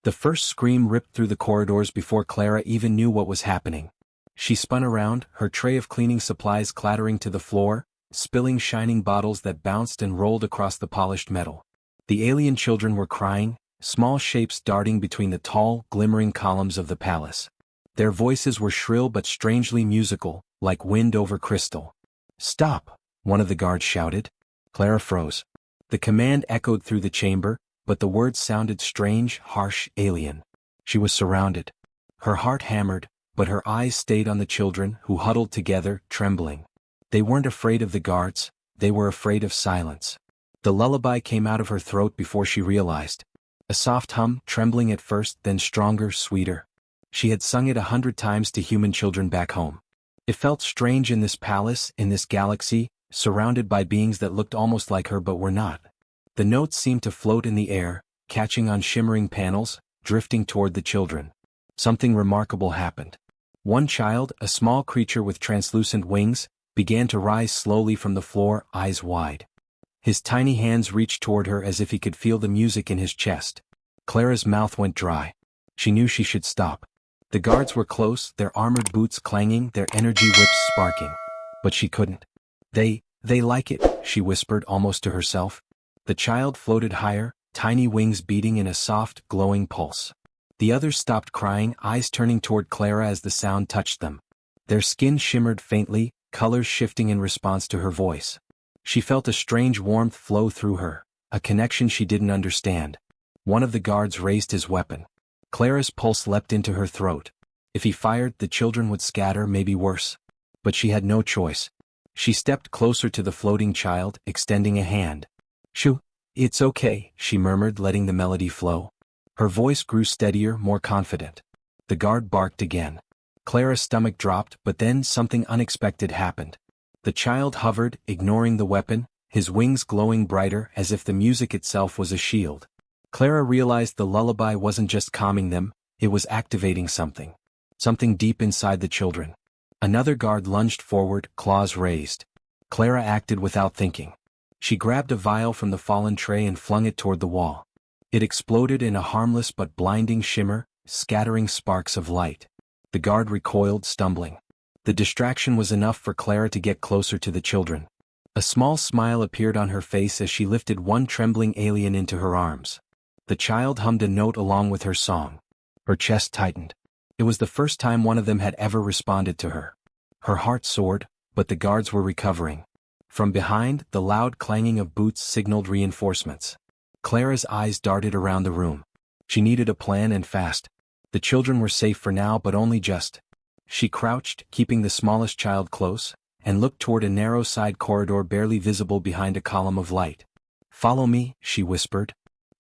The first scream ripped through the corridors before Clara even knew what was happening. She spun around, her tray of cleaning supplies clattering to the floor, spilling shining bottles that bounced and rolled across the polished metal. The alien children were crying, small shapes darting between the tall, glimmering columns of the palace. Their voices were shrill but strangely musical, like wind over crystal. "Stop!" one of the guards shouted. Clara froze. The command echoed through the chamber, but the words sounded strange, harsh, alien. She was surrounded. Her heart hammered, but her eyes stayed on the children, who huddled together, trembling. They weren't afraid of the guards, they were afraid of silence. The lullaby came out of her throat before she realized. A soft hum, trembling at first, then stronger, sweeter. She had sung it 100 times to human children back home. It felt strange in this palace, in this galaxy, surrounded by beings that looked almost like her but were not. The notes seemed to float in the air, catching on shimmering panels, drifting toward the children. Something remarkable happened. One child, a small creature with translucent wings, began to rise slowly from the floor, eyes wide. His tiny hands reached toward her as if he could feel the music in his chest. Clara's mouth went dry. She knew she should stop. The guards were close, their armored boots clanging, their energy whips sparking. But she couldn't. They like it," she whispered almost to herself. The child floated higher, tiny wings beating in a soft, glowing pulse. The others stopped crying, eyes turning toward Clara as the sound touched them. Their skin shimmered faintly, colors shifting in response to her voice. She felt a strange warmth flow through her, a connection she didn't understand. One of the guards raised his weapon. Clara's pulse leapt into her throat. If he fired, the children would scatter, maybe worse. But she had no choice. She stepped closer to the floating child, extending a hand. "Shoo, it's okay," she murmured, letting the melody flow. Her voice grew steadier, more confident. The guard barked again. Clara's stomach dropped, but then something unexpected happened. The child hovered, ignoring the weapon, his wings glowing brighter as if the music itself was a shield. Clara realized the lullaby wasn't just calming them, it was activating something. Something deep inside the children. Another guard lunged forward, claws raised. Clara acted without thinking. She grabbed a vial from the fallen tray and flung it toward the wall. It exploded in a harmless but blinding shimmer, scattering sparks of light. The guard recoiled, stumbling. The distraction was enough for Clara to get closer to the children. A small smile appeared on her face as she lifted one trembling alien into her arms. The child hummed a note along with her song. Her chest tightened. It was the first time one of them had ever responded to her. Her heart soared, but the guards were recovering. From behind, the loud clanging of boots signaled reinforcements. Clara's eyes darted around the room. She needed a plan, and fast. The children were safe for now, but only just. She crouched, keeping the smallest child close, and looked toward a narrow side corridor barely visible behind a column of light. "Follow me," she whispered.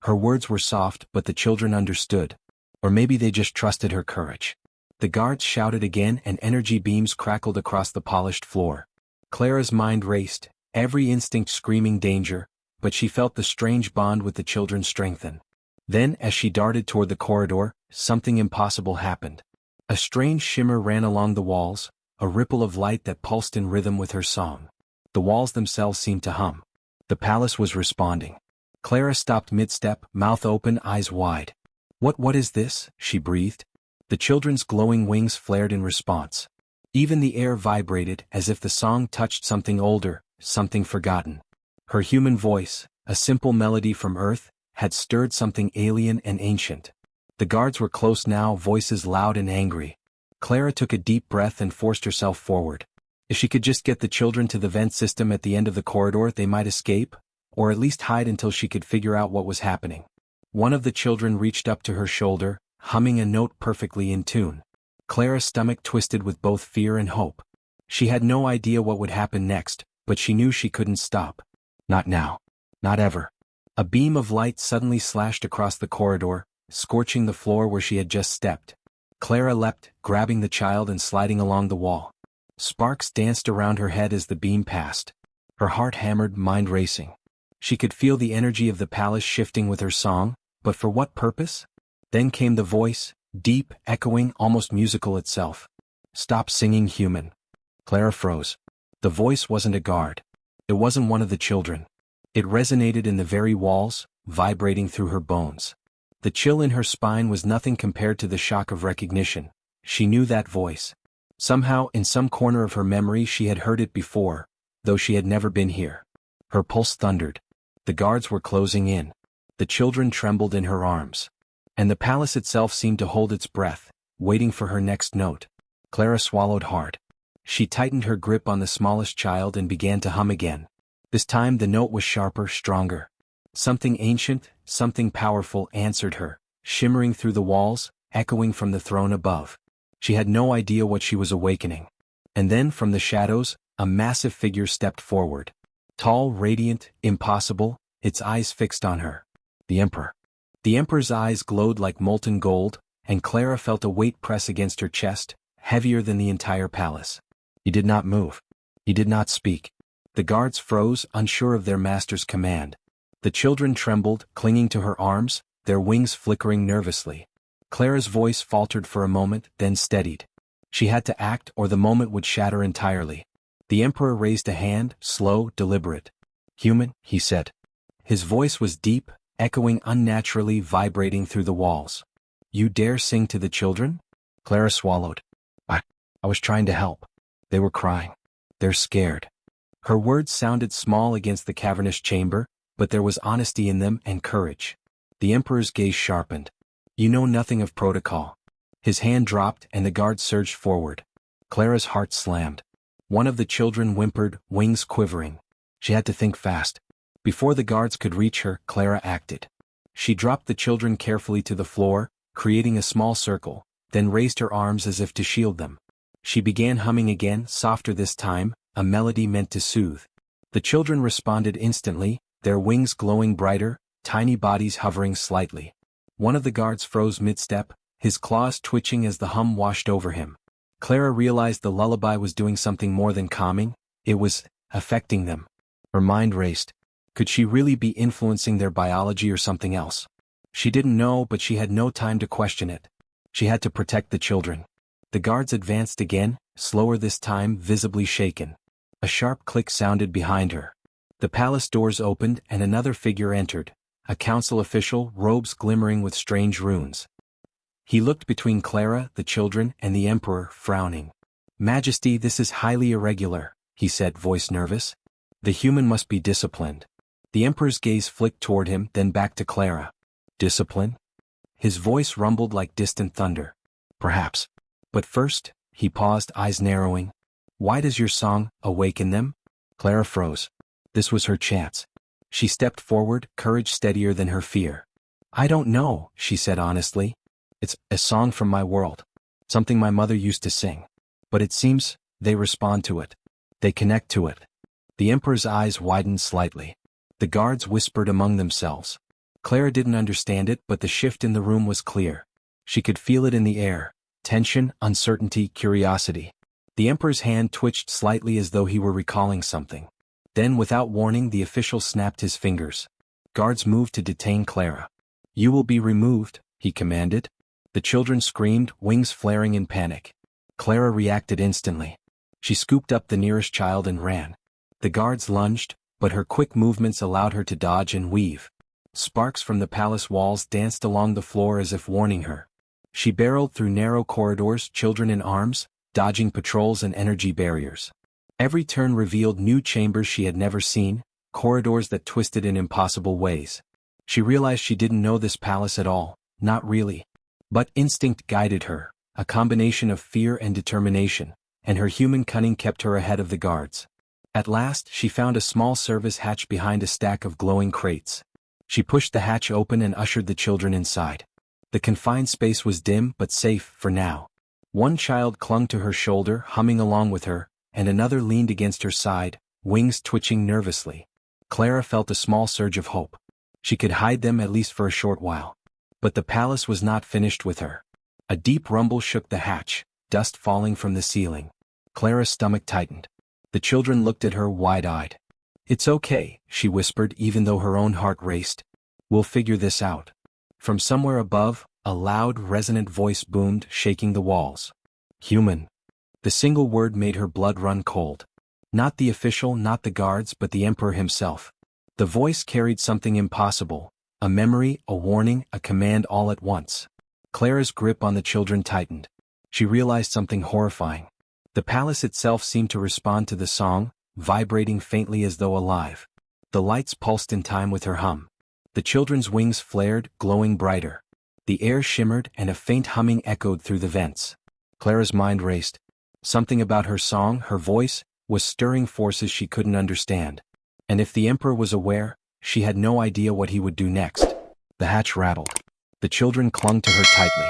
Her words were soft, but the children understood. Or maybe they just trusted her courage. The guards shouted again, and energy beams crackled across the polished floor. Clara's mind raced, every instinct screaming danger, but she felt the strange bond with the children strengthen. Then, as she darted toward the corridor, something impossible happened. A strange shimmer ran along the walls, a ripple of light that pulsed in rhythm with her song. The walls themselves seemed to hum. The palace was responding. Clara stopped mid-step, mouth open, eyes wide. What is this?" she breathed. The children's glowing wings flared in response. Even the air vibrated, as if the song touched something older, something forgotten. Her human voice, a simple melody from Earth, had stirred something alien and ancient. The guards were close now, voices loud and angry. Clara took a deep breath and forced herself forward. If she could just get the children to the vent system at the end of the corridor, they might escape, or at least hide until she could figure out what was happening. One of the children reached up to her shoulder, humming a note perfectly in tune. Clara's stomach twisted with both fear and hope. She had no idea what would happen next, but she knew she couldn't stop. Not now. Not ever. A beam of light suddenly slashed across the corridor, scorching the floor where she had just stepped. Clara leapt, grabbing the child and sliding along the wall. Sparks danced around her head as the beam passed. Her heart hammered, mind racing. She could feel the energy of the palace shifting with her song, but for what purpose? Then came the voice, deep, echoing, almost musical itself. "Stop singing, human." Clara froze. The voice wasn't a guard. It wasn't one of the children. It resonated in the very walls, vibrating through her bones. The chill in her spine was nothing compared to the shock of recognition. She knew that voice. Somehow, in some corner of her memory she had heard it before, though she had never been here. Her pulse thundered. The guards were closing in. The children trembled in her arms. And the palace itself seemed to hold its breath, waiting for her next note. Clara swallowed hard. She tightened her grip on the smallest child and began to hum again. This time the note was sharper, stronger. Something ancient, something powerful answered her, shimmering through the walls, echoing from the throne above. She had no idea what she was awakening. And then from the shadows, a massive figure stepped forward. Tall, radiant, impossible, its eyes fixed on her. The Emperor. The Emperor's eyes glowed like molten gold, and Clara felt a weight press against her chest, heavier than the entire palace. He did not move. He did not speak. The guards froze, unsure of their master's command. The children trembled, clinging to her arms, their wings flickering nervously. Clara's voice faltered for a moment, then steadied. She had to act or the moment would shatter entirely. The Emperor raised a hand, slow, deliberate. "Human," he said. His voice was deep, echoing unnaturally, vibrating through the walls. "You dare sing to the children?" Clara swallowed. I was trying to help. They were crying. They're scared." Her words sounded small against the cavernous chamber, but there was honesty in them and courage. The Emperor's gaze sharpened. "You know nothing of protocol." His hand dropped and the guards surged forward. Clara's heart slammed. One of the children whimpered, wings quivering. She had to think fast. Before the guards could reach her, Clara acted. She dropped the children carefully to the floor, creating a small circle, then raised her arms as if to shield them. She began humming again, softer this time, a melody meant to soothe. The children responded instantly, their wings glowing brighter, tiny bodies hovering slightly. One of the guards froze mid-step, his claws twitching as the hum washed over him. Clara realized the lullaby was doing something more than calming, it was affecting them. Her mind raced. Could she really be influencing their biology or something else? She didn't know, but she had no time to question it. She had to protect the children. The guards advanced again, slower this time, visibly shaken. A sharp click sounded behind her. The palace doors opened and another figure entered, a council official, robes glimmering with strange runes. He looked between Clara, the children, and the Emperor, frowning. "Majesty, this is highly irregular," he said, voice nervous. "The human must be disciplined." The Emperor's gaze flicked toward him, then back to Clara. "Discipline?" His voice rumbled like distant thunder. "Perhaps. But first," he paused, eyes narrowing. "Why does your song awaken them?" Clara froze. This was her chance. She stepped forward, courage steadier than her fear. "I don't know," she said honestly. "It's a song from my world. Something my mother used to sing. But it seems they respond to it. They connect to it." The Emperor's eyes widened slightly. The guards whispered among themselves. Clara didn't understand it, but the shift in the room was clear. She could feel it in the air. Tension, uncertainty, curiosity. The Emperor's hand twitched slightly as though he were recalling something. Then, without warning, the official snapped his fingers. Guards moved to detain Clara. "You will be removed," he commanded. The children screamed, wings flaring in panic. Clara reacted instantly. She scooped up the nearest child and ran. The guards lunged, but her quick movements allowed her to dodge and weave. Sparks from the palace walls danced along the floor as if warning her. She barreled through narrow corridors, children in arms, dodging patrols and energy barriers. Every turn revealed new chambers she had never seen, corridors that twisted in impossible ways. She realized she didn't know this palace at all, not really. But instinct guided her, a combination of fear and determination, and her human cunning kept her ahead of the guards. At last, she found a small service hatch behind a stack of glowing crates. She pushed the hatch open and ushered the children inside. The confined space was dim but safe for now. One child clung to her shoulder, humming along with her, and another leaned against her side, wings twitching nervously. Clara felt a small surge of hope. She could hide them at least for a short while. But the palace was not finished with her. A deep rumble shook the hatch, dust falling from the ceiling. Clara's stomach tightened. The children looked at her wide-eyed. "It's okay," she whispered even though her own heart raced. "We'll figure this out." From somewhere above, a loud, resonant voice boomed, shaking the walls. "Human." The single word made her blood run cold. Not the official, not the guards, but the Emperor himself. The voice carried something impossible, A memory, a warning, a command all at once. Clara's grip on the children tightened. She realized something horrifying. The palace itself seemed to respond to the song, vibrating faintly as though alive. The lights pulsed in time with her hum. The children's wings flared, glowing brighter. The air shimmered and a faint humming echoed through the vents. Clara's mind raced. Something about her song, her voice, was stirring forces she couldn't understand. And if the Emperor was aware, she had no idea what he would do next. The hatch rattled. The children clung to her tightly.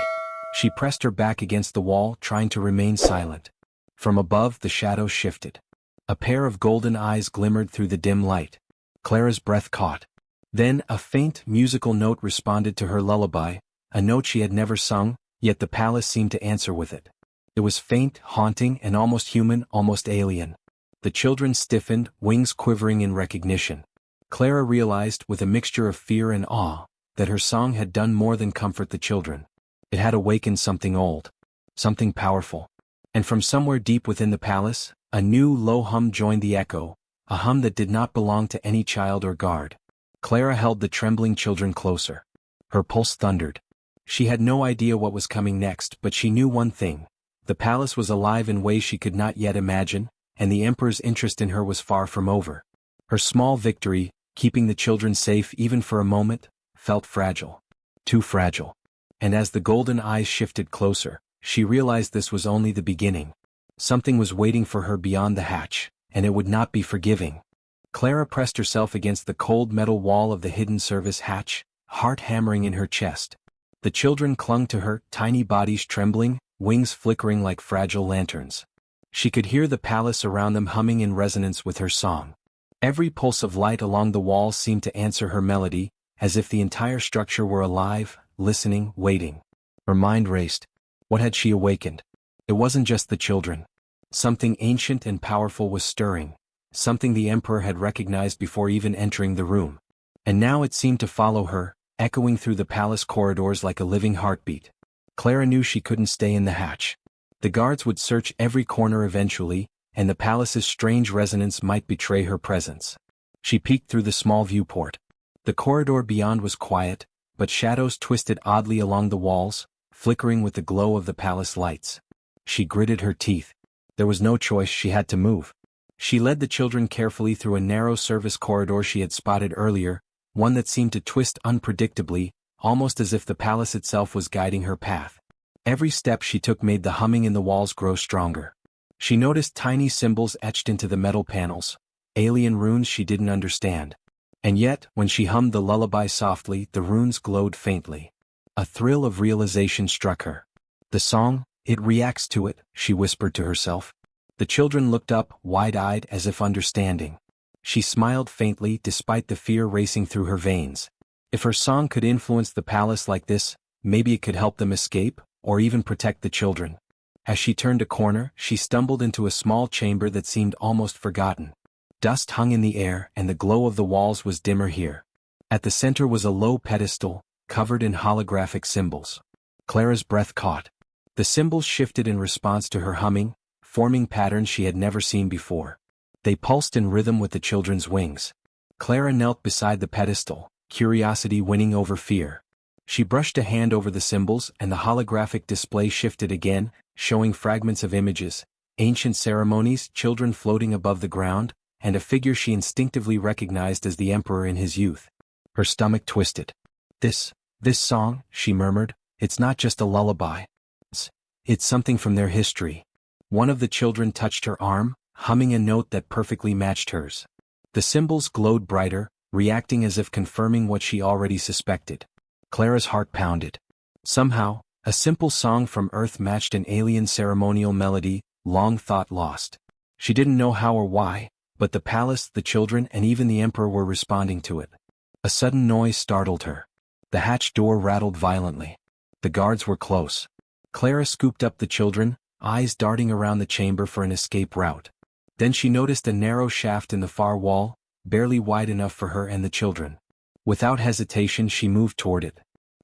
She pressed her back against the wall, trying to remain silent. From above, the shadows shifted. A pair of golden eyes glimmered through the dim light. Clara's breath caught. Then, a faint, musical note responded to her lullaby, a note she had never sung, yet the palace seemed to answer with it. It was faint, haunting, and almost human, almost alien. The children stiffened, wings quivering in recognition. Clara realized, with a mixture of fear and awe, that her song had done more than comfort the children. It had awakened something old. Something powerful. And from somewhere deep within the palace, a new low hum joined the echo, a hum that did not belong to any child or guard. Clara held the trembling children closer. Her pulse thundered. She had no idea what was coming next, but she knew one thing. The palace was alive in ways she could not yet imagine, and the Emperor's interest in her was far from over. Her small victory, keeping the children safe even for a moment, felt fragile. Too fragile. And as the golden eyes shifted closer, she realized this was only the beginning. Something was waiting for her beyond the hatch, and it would not be forgiving. Clara pressed herself against the cold metal wall of the hidden service hatch, heart hammering in her chest. The children clung to her, tiny bodies trembling, wings flickering like fragile lanterns. She could hear the palace around them humming in resonance with her song. Every pulse of light along the wall seemed to answer her melody, as if the entire structure were alive, listening, waiting. Her mind raced. What had she awakened? It wasn't just the children. Something ancient and powerful was stirring, something the Emperor had recognized before even entering the room. And now it seemed to follow her, echoing through the palace corridors like a living heartbeat. Clara knew she couldn't stay in the hatch. The guards would search every corner eventually, and the palace's strange resonance might betray her presence. She peeked through the small viewport. The corridor beyond was quiet, but shadows twisted oddly along the walls, flickering with the glow of the palace lights. She gritted her teeth. There was no choice, she had to move. She led the children carefully through a narrow service corridor she had spotted earlier, one that seemed to twist unpredictably, almost as if the palace itself was guiding her path. Every step she took made the humming in the walls grow stronger. She noticed tiny symbols etched into the metal panels, alien runes she didn't understand. And yet, when she hummed the lullaby softly, the runes glowed faintly. A thrill of realization struck her. The song, it reacts to it, she whispered to herself. The children looked up, wide-eyed, as if understanding. She smiled faintly despite the fear racing through her veins. If her song could influence the palace like this, maybe it could help them escape, or even protect the children. As she turned a corner, she stumbled into a small chamber that seemed almost forgotten. Dust hung in the air, and the glow of the walls was dimmer here. At the center was a low pedestal, covered in holographic symbols. Clara's breath caught. The symbols shifted in response to her humming, forming patterns she had never seen before. They pulsed in rhythm with the children's wings. Clara knelt beside the pedestal, curiosity winning over fear. She brushed a hand over the symbols, and the holographic display shifted again, showing fragments of images, ancient ceremonies, children floating above the ground, and a figure she instinctively recognized as the Emperor in his youth. Her stomach twisted. This song, she murmured, it's not just a lullaby. It's something from their history. One of the children touched her arm, humming a note that perfectly matched hers. The symbols glowed brighter, reacting as if confirming what she already suspected. Clara's heart pounded. Somehow, a simple song from Earth matched an alien ceremonial melody, long thought lost. She didn't know how or why, but the palace, the children, and even the Emperor were responding to it. A sudden noise startled her. The hatch door rattled violently. The guards were close. Clara scooped up the children, eyes darting around the chamber for an escape route. Then she noticed a narrow shaft in the far wall, barely wide enough for her and the children. Without hesitation she moved toward it.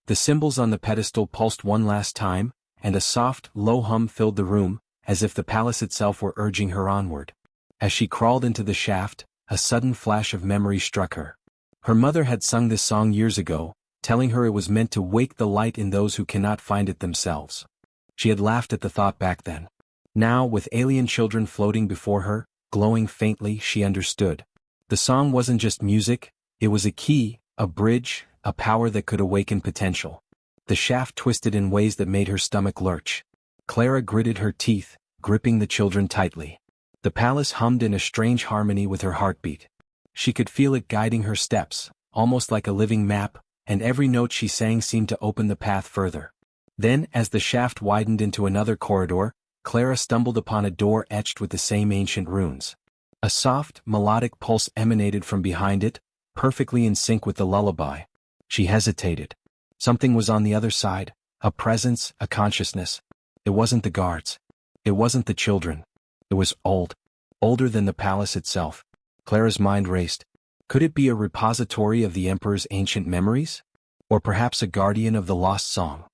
The symbols on the pedestal pulsed one last time, and a soft, low hum filled the room, as if the palace itself were urging her onward. As she crawled into the shaft, a sudden flash of memory struck her. Her mother had sung this song years ago, telling her it was meant to wake the light in those who cannot find it themselves. She had laughed at the thought back then. Now, with alien children floating before her, glowing faintly, she understood. The song wasn't just music, it was a key, a bridge, a power that could awaken potential. The shaft twisted in ways that made her stomach lurch. Clara gritted her teeth, gripping the children tightly. The palace hummed in a strange harmony with her heartbeat. She could feel it guiding her steps, almost like a living map, and every note she sang seemed to open the path further. Then, as the shaft widened into another corridor, Clara stumbled upon a door etched with the same ancient runes. A soft, melodic pulse emanated from behind it, perfectly in sync with the lullaby. She hesitated. Something was on the other side, a presence, a consciousness. It wasn't the guards. It wasn't the children. It was old. Older than the palace itself. Clara's mind raced. Could it be a repository of the Emperor's ancient memories? Or perhaps a guardian of the lost song?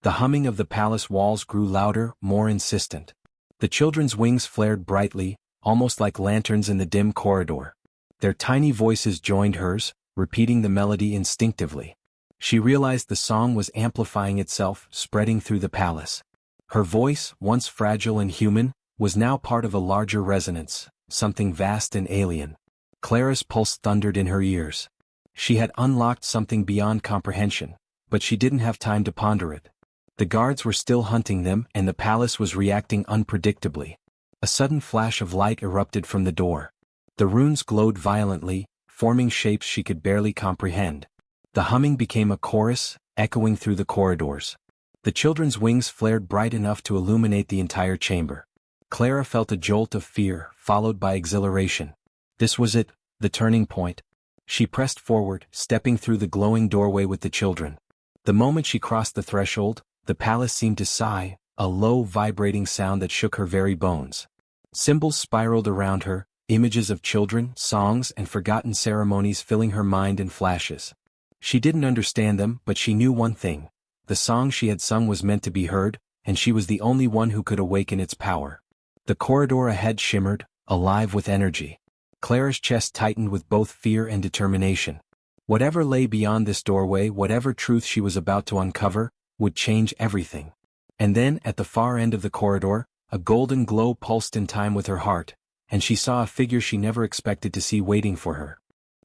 The humming of the palace walls grew louder, more insistent. The children's wings flared brightly, almost like lanterns in the dim corridor. Their tiny voices joined hers, repeating the melody instinctively. She realized the song was amplifying itself, spreading through the palace. Her voice, once fragile and human, was now part of a larger resonance, something vast and alien. Clara's pulse thundered in her ears. She had unlocked something beyond comprehension, but she didn't have time to ponder it. The guards were still hunting them, and the palace was reacting unpredictably. A sudden flash of light erupted from the door. The runes glowed violently, forming shapes she could barely comprehend. The humming became a chorus, echoing through the corridors. The children's wings flared bright enough to illuminate the entire chamber. Clara felt a jolt of fear, followed by exhilaration. This was it, the turning point. She pressed forward, stepping through the glowing doorway with the children. The moment she crossed the threshold, the palace seemed to sigh, a low, vibrating sound that shook her very bones. Symbols spiraled around her, images of children, songs, and forgotten ceremonies filling her mind in flashes. She didn't understand them, but she knew one thing. The song she had sung was meant to be heard, and she was the only one who could awaken its power. The corridor ahead shimmered, alive with energy. Clara's chest tightened with both fear and determination. Whatever lay beyond this doorway, whatever truth she was about to uncover, would change everything. And then, at the far end of the corridor, a golden glow pulsed in time with her heart, and she saw a figure she never expected to see waiting for her.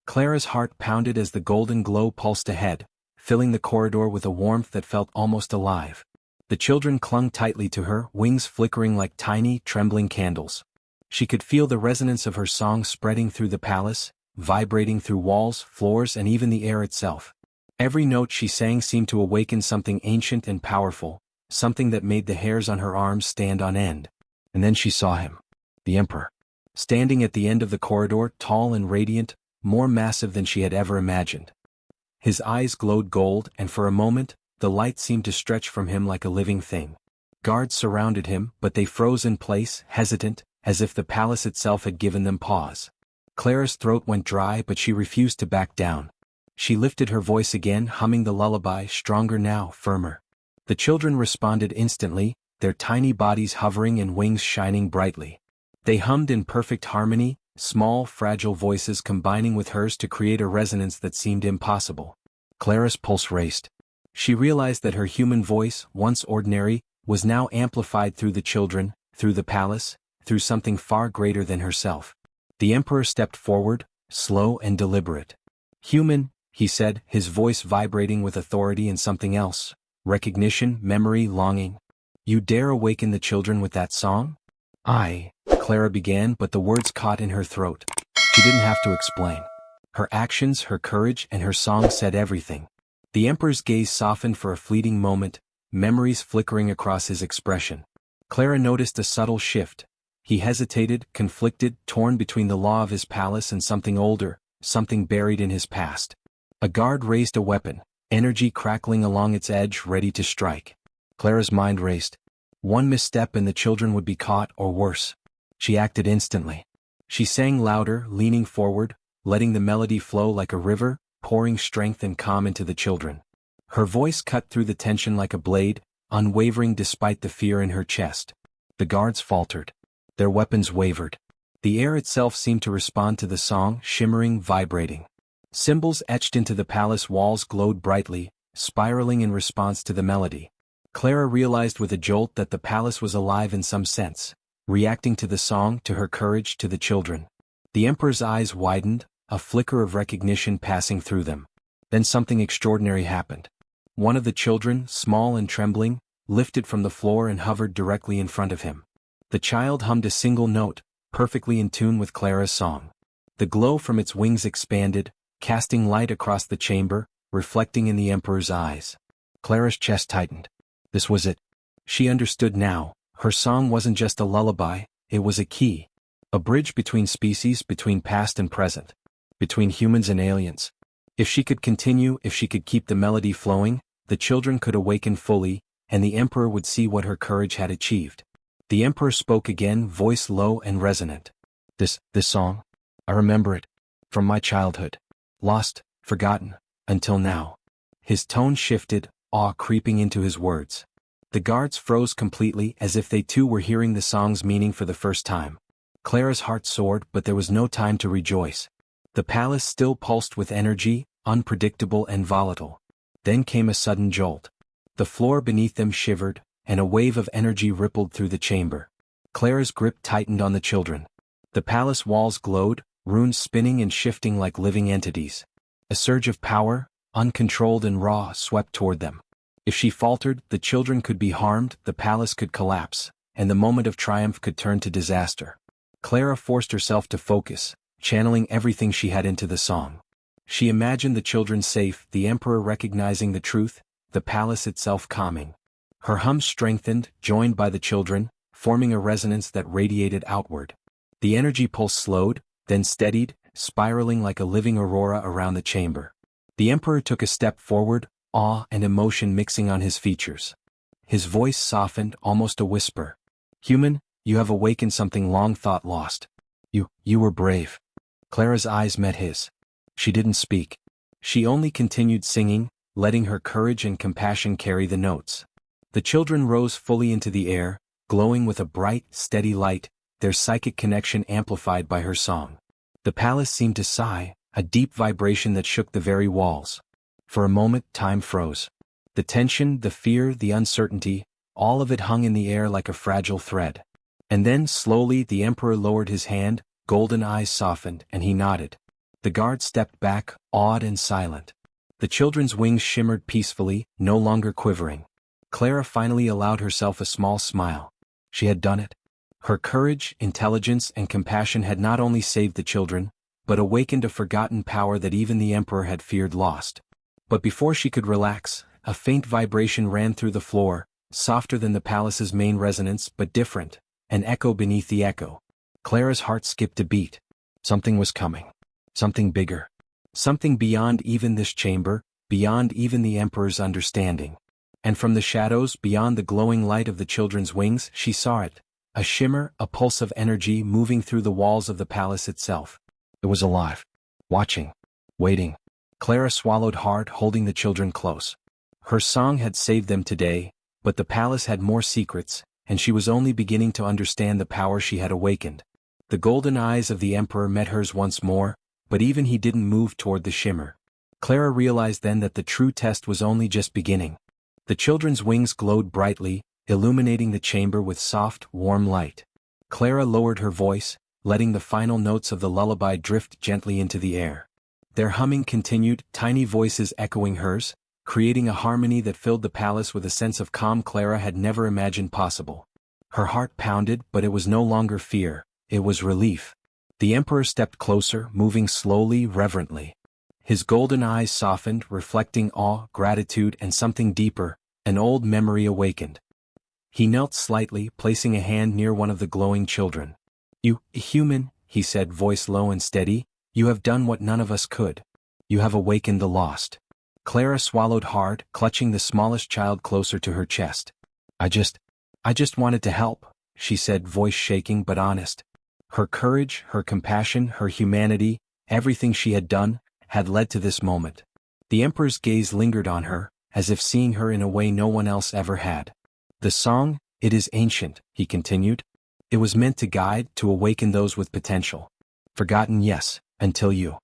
Clara's heart pounded as the golden glow pulsed ahead, filling the corridor with a warmth that felt almost alive. The children clung tightly to her, wings flickering like tiny, trembling candles. She could feel the resonance of her song spreading through the palace, vibrating through walls, floors, and even the air itself. Every note she sang seemed to awaken something ancient and powerful, something that made the hairs on her arms stand on end. And then she saw him. The Emperor. Standing at the end of the corridor, tall and radiant, more massive than she had ever imagined. His eyes glowed gold, and for a moment, the light seemed to stretch from him like a living thing. Guards surrounded him, but they froze in place, hesitant, as if the palace itself had given them pause. Clara's throat went dry, but she refused to back down. She lifted her voice again, humming the lullaby, stronger now, firmer. The children responded instantly, their tiny bodies hovering and wings shining brightly. They hummed in perfect harmony, small, fragile voices combining with hers to create a resonance that seemed impossible. Clara's pulse raced. She realized that her human voice, once ordinary, was now amplified through the children, through the palace, through something far greater than herself. The Emperor stepped forward, slow and deliberate. "Human," he said, his voice vibrating with authority and something else. Recognition, memory, longing. "You dare awaken the children with that song?" Clara began, but the words caught in her throat. She didn't have to explain. Her actions, her courage, and her song said everything. The Emperor's gaze softened for a fleeting moment, memories flickering across his expression. Clara noticed a subtle shift. He hesitated, conflicted, torn between the law of his palace and something older, something buried in his past. A guard raised a weapon, energy crackling along its edge, ready to strike. Clara's mind raced. One misstep and the children would be caught, or worse. She acted instantly. She sang louder, leaning forward, letting the melody flow like a river, pouring strength and calm into the children. Her voice cut through the tension like a blade, unwavering despite the fear in her chest. The guards faltered. Their weapons wavered. The air itself seemed to respond to the song, shimmering, vibrating. Symbols etched into the palace walls glowed brightly, spiraling in response to the melody. Clara realized with a jolt that the palace was alive in some sense, reacting to the song, to her courage, to the children. The Emperor's eyes widened, a flicker of recognition passing through them. Then something extraordinary happened. One of the children, small and trembling, lifted from the floor and hovered directly in front of him. The child hummed a single note, perfectly in tune with Clara's song. The glow from its wings expanded, casting light across the chamber, reflecting in the Emperor's eyes. Clara's chest tightened. This was it. She understood now. Her song wasn't just a lullaby, it was a key. A bridge between species, between past and present. Between humans and aliens. If she could continue, if she could keep the melody flowing, the children could awaken fully, and the Emperor would see what her courage had achieved. The Emperor spoke again, voice low and resonant. This song? I remember it. From my childhood. Lost, forgotten, until now. His tone shifted, awe creeping into his words. The guards froze completely, as if they too were hearing the song's meaning for the first time. Clara's heart soared, but there was no time to rejoice. The palace still pulsed with energy, unpredictable and volatile. Then came a sudden jolt. The floor beneath them shivered, and a wave of energy rippled through the chamber. Clara's grip tightened on the children. The palace walls glowed, runes spinning and shifting like living entities. A surge of power, uncontrolled and raw, swept toward them. If she faltered, the children could be harmed, the palace could collapse, and the moment of triumph could turn to disaster. Clara forced herself to focus, channeling everything she had into the song. She imagined the children safe, the Emperor recognizing the truth, the palace itself calming. Her hum strengthened, joined by the children, forming a resonance that radiated outward. The energy pulse slowed, then steadied, spiraling like a living aurora around the chamber. The Emperor took a step forward, awe and emotion mixing on his features. His voice softened, almost a whisper. Human, you have awakened something long thought lost. You were brave. Clara's eyes met his. She didn't speak. She only continued singing, letting her courage and compassion carry the notes. The children rose fully into the air, glowing with a bright, steady light, their psychic connection amplified by her song. The palace seemed to sigh, a deep vibration that shook the very walls. For a moment, time froze. The tension, the fear, the uncertainty, all of it hung in the air like a fragile thread. And then, slowly, the Emperor lowered his hand, golden eyes softened, and he nodded. The guard stepped back, awed and silent. The children's wings shimmered peacefully, no longer quivering. Clara finally allowed herself a small smile. She had done it. Her courage, intelligence, and compassion had not only saved the children, but awakened a forgotten power that even the Emperor had feared lost. But before she could relax, a faint vibration ran through the floor, softer than the palace's main resonance but different, an echo beneath the echo. Clara's heart skipped a beat. Something was coming. Something bigger. Something beyond even this chamber, beyond even the Emperor's understanding. And from the shadows, beyond the glowing light of the children's wings, she saw it. A shimmer, a pulse of energy moving through the walls of the palace itself. It was alive. Watching. Waiting. Clara swallowed hard, holding the children close. Her song had saved them today, but the palace had more secrets, and she was only beginning to understand the power she had awakened. The golden eyes of the Emperor met hers once more, but even he didn't move toward the shimmer. Clara realized then that the true test was only just beginning. The children's wings glowed brightly, illuminating the chamber with soft, warm light. Clara lowered her voice, letting the final notes of the lullaby drift gently into the air. Their humming continued, tiny voices echoing hers, creating a harmony that filled the palace with a sense of calm Clara had never imagined possible. Her heart pounded, but it was no longer fear, it was relief. The Emperor stepped closer, moving slowly, reverently. His golden eyes softened, reflecting awe, gratitude, and something deeper, an old memory awakened. He knelt slightly, placing a hand near one of the glowing children. "You, human," he said, voice low and steady, "you have done what none of us could. You have awakened the lost." Clara swallowed hard, clutching the smallest child closer to her chest. I just wanted to help," she said, voice shaking but honest. Her courage, her compassion, her humanity, everything she had done, had led to this moment. The Emperor's gaze lingered on her, as if seeing her in a way no one else ever had. "The song, it is ancient," he continued. "It was meant to guide, to awaken those with potential. Forgotten, yes, until you."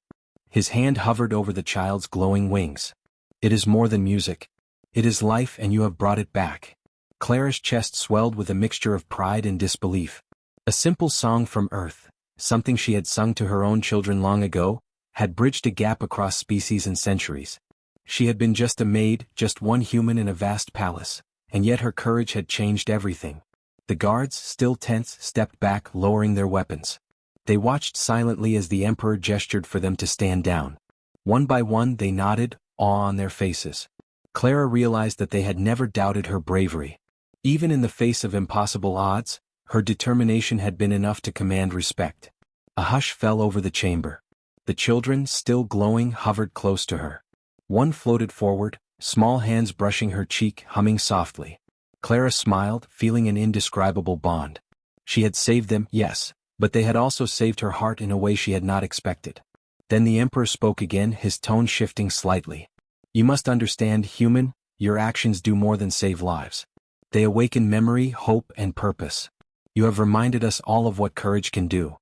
His hand hovered over the child's glowing wings. "It is more than music. It is life, and you have brought it back." Clara's chest swelled with a mixture of pride and disbelief. A simple song from Earth, something she had sung to her own children long ago, had bridged a gap across species and centuries. She had been just a maid, just one human in a vast palace, and yet her courage had changed everything. The guards, still tense, stepped back, lowering their weapons. They watched silently as the Emperor gestured for them to stand down. One by one they nodded, awe on their faces. Clara realized that they had never doubted her bravery. Even in the face of impossible odds, her determination had been enough to command respect. A hush fell over the chamber. The children, still glowing, hovered close to her. One floated forward, small hands brushing her cheek, humming softly. Clara smiled, feeling an indescribable bond. She had saved them, yes, but they had also saved her heart in a way she had not expected. Then the Emperor spoke again, his tone shifting slightly. "You must understand, human, your actions do more than save lives. They awaken memory, hope, and purpose. You have reminded us all of what courage can do."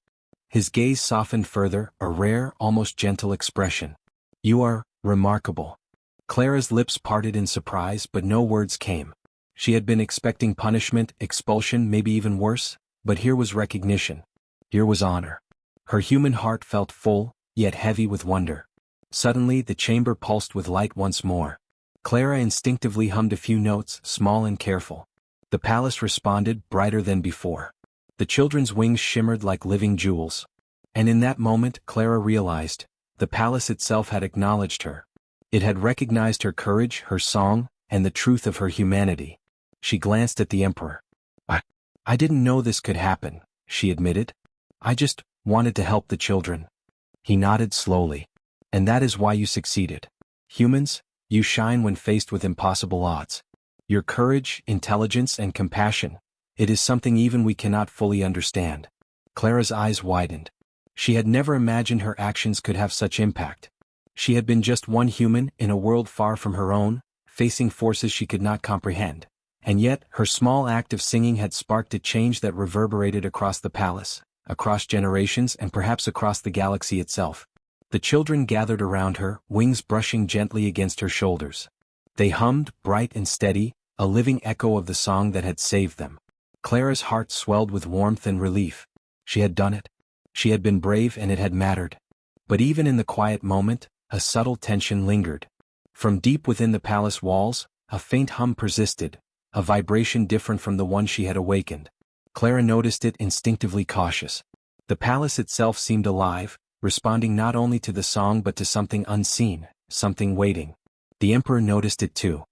His gaze softened further, a rare, almost gentle expression. "You are remarkable." Clara's lips parted in surprise, but no words came. She had been expecting punishment, expulsion, maybe even worse, but here was recognition. Here was honor. Her human heart felt full, yet heavy with wonder. Suddenly the chamber pulsed with light once more. Clara instinctively hummed a few notes, small and careful. The palace responded, brighter than before. The children's wings shimmered like living jewels. And in that moment, Clara realized, the palace itself had acknowledged her. It had recognized her courage, her song, and the truth of her humanity. She glanced at the Emperor. I didn't know this could happen," she admitted. "I just wanted to help the children." He nodded slowly. "And that is why you succeeded. Humans, you shine when faced with impossible odds. Your courage, intelligence, and compassion, it is something even we cannot fully understand." Clara's eyes widened. She had never imagined her actions could have such impact. She had been just one human in a world far from her own, facing forces she could not comprehend. And yet, her small act of singing had sparked a change that reverberated across the palace, across generations, and perhaps across the galaxy itself. The children gathered around her, wings brushing gently against her shoulders. They hummed, bright and steady, a living echo of the song that had saved them. Clara's heart swelled with warmth and relief. She had done it. She had been brave, and it had mattered. But even in the quiet moment, a subtle tension lingered. From deep within the palace walls, a faint hum persisted, a vibration different from the one she had awakened. Clara noticed it, instinctively cautious. The palace itself seemed alive, responding not only to the song but to something unseen, something waiting. The Emperor noticed it too.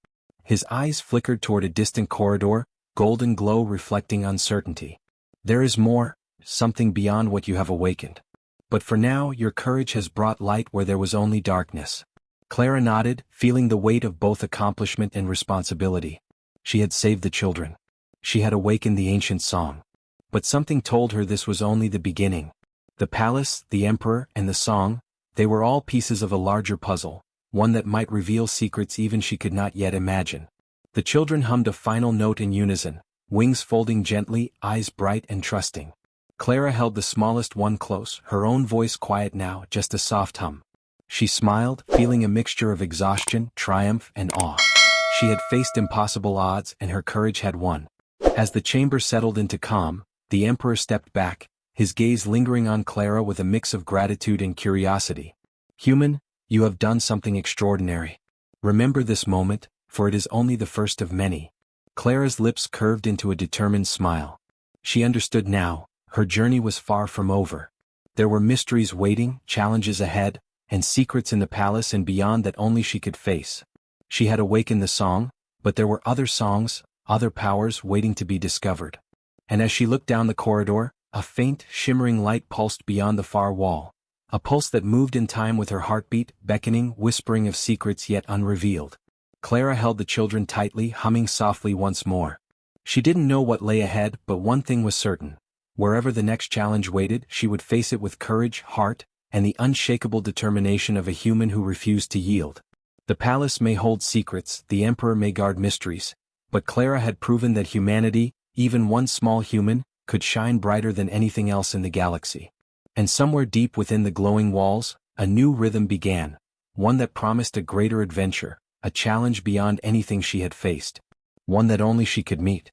His eyes flickered toward a distant corridor, golden glow reflecting uncertainty. "There is more, something beyond what you have awakened. But for now, your courage has brought light where there was only darkness." Clara nodded, feeling the weight of both accomplishment and responsibility. She had saved the children. She had awakened the ancient song. But something told her this was only the beginning. The palace, the Emperor, and the song, they were all pieces of a larger puzzle, one that might reveal secrets even she could not yet imagine. The children hummed a final note in unison, wings folding gently, eyes bright and trusting. Clara held the smallest one close, her own voice quiet now, just a soft hum. She smiled, feeling a mixture of exhaustion, triumph, and awe. She had faced impossible odds, and her courage had won. As the chamber settled into calm, the Emperor stepped back, his gaze lingering on Clara with a mix of gratitude and curiosity. "Human, you have done something extraordinary. Remember this moment, for it is only the first of many." Clara's lips curved into a determined smile. She understood now, her journey was far from over. There were mysteries waiting, challenges ahead, and secrets in the palace and beyond that only she could face. She had awakened the song, but there were other songs, other powers waiting to be discovered. And as she looked down the corridor, a faint, shimmering light pulsed beyond the far wall, a pulse that moved in time with her heartbeat, beckoning, whispering of secrets yet unrevealed. Clara held the children tightly, humming softly once more. She didn't know what lay ahead, but one thing was certain. Wherever the next challenge waited, she would face it with courage, heart, and the unshakable determination of a human who refused to yield. The palace may hold secrets, the Emperor may guard mysteries, but Clara had proven that humanity, even one small human, could shine brighter than anything else in the galaxy. And somewhere deep within the glowing walls, A new rhythm began, one that promised a greater adventure, a challenge beyond anything she had faced, one that only she could meet.